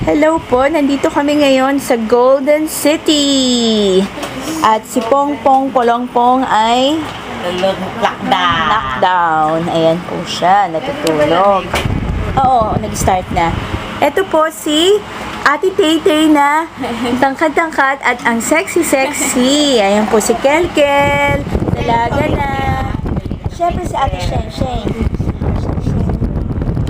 Hello po, nandito kami ngayon sa Golden City. At si Pongpong Polongpong ay lockdown. Ayan po siya, natutulog. Oo, nag-start na. Ito po si Ate Tay-Tay na tangkad-tangkad at ang sexy-sexy. Ayan po si Kelkel, dalaga na. Siyempre si Ate Sheng-Sheng.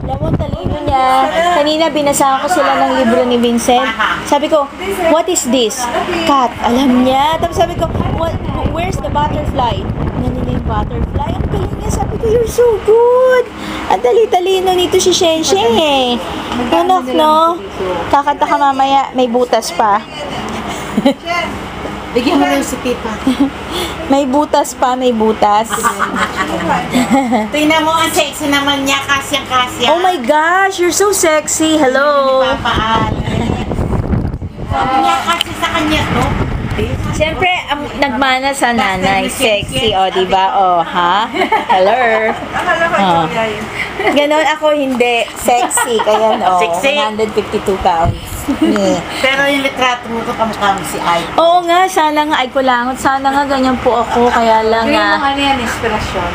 Alam mo, talino niya. Kanina binasahan ko sila ng libro ni Vincent. Sabi ko, what is this? Cat. Alam niya. Tapos sabi ko, where's the butterfly? Nila yung butterfly. Ang galing niya. Sabi ko, you're so good. Ang dali-talino nito si Sheng-Sheng eh. Anak, no? Kakanta ka mamaya. May butas pa. Bigyan mo lang si Tita. May butas pa, may butas. Tingnan mo, ang sexy naman niya, kasyang-kasya. Oh my gosh, you're so sexy. Hello. Papaan. Sabi niya kasi sa kanya to. Siyempre, nagmana sa nanay. Sexy, o, diba? O, ha? Hello. Oh. Ganon ako, hindi. Sexy. Kaya, o. Sexy. 152 pounds. Yeah. Pero yung litrato mo ko kamukha mo si Ay. Oo nga, sana nga, ay kulangot. Sana nga, ganyan po ako. Kaya lang nga. ano yan, inspirasyon.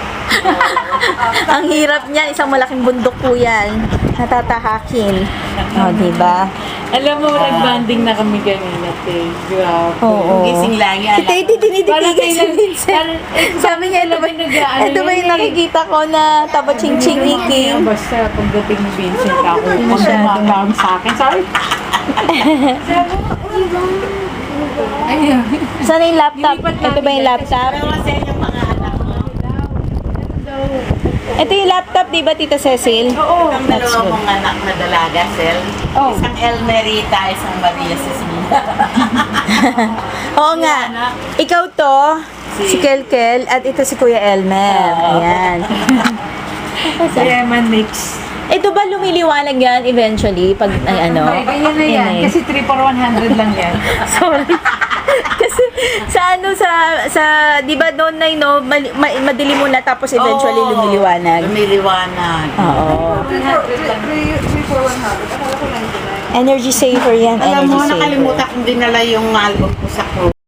Ang hirap niya, isang malaking bundok po yan. Natatahakin. O, diba? Alam mo, nag-banding na kami kanina, Tay. Grabe. Oo. Gising lang yan. Si Teddy, dinidibigay si Vincent. Sabi niya, ito ba yung nakikita ko na taba ching-ching iking? Basta pagdating ni Vincent ako, pag dumakam sa akin, sorry. Ayun. Saan yung laptop? Ito ba yung laptop? Pero kasi yung mga anak mo. Ito yung laptop, di ba, Tita Cecil? Oo. Ang dalawa mong anak na dalaga, Sel. Oh. Isang Elmerita, isang Maria Cecilia. Oo nga. Ikaw to, si Kelkel, at ito si Kuya Elmer. Ayan. Si Eman Mix. Ito ba lumiliwanag yan eventually? Pag, ay ano? Ganyan na yan. Yun eh. Kasi 3 for 100 lang yan. Sorry. Kasi sa ano, sa di ba doon na, no, madili muna tapos eventually Oo. lumiliwanag. Lumiliwanag. Oo. 3 for 100. Energy saver yan, Alam energy mo, saver. nakalimutan kong dinala yung album ko sa crew.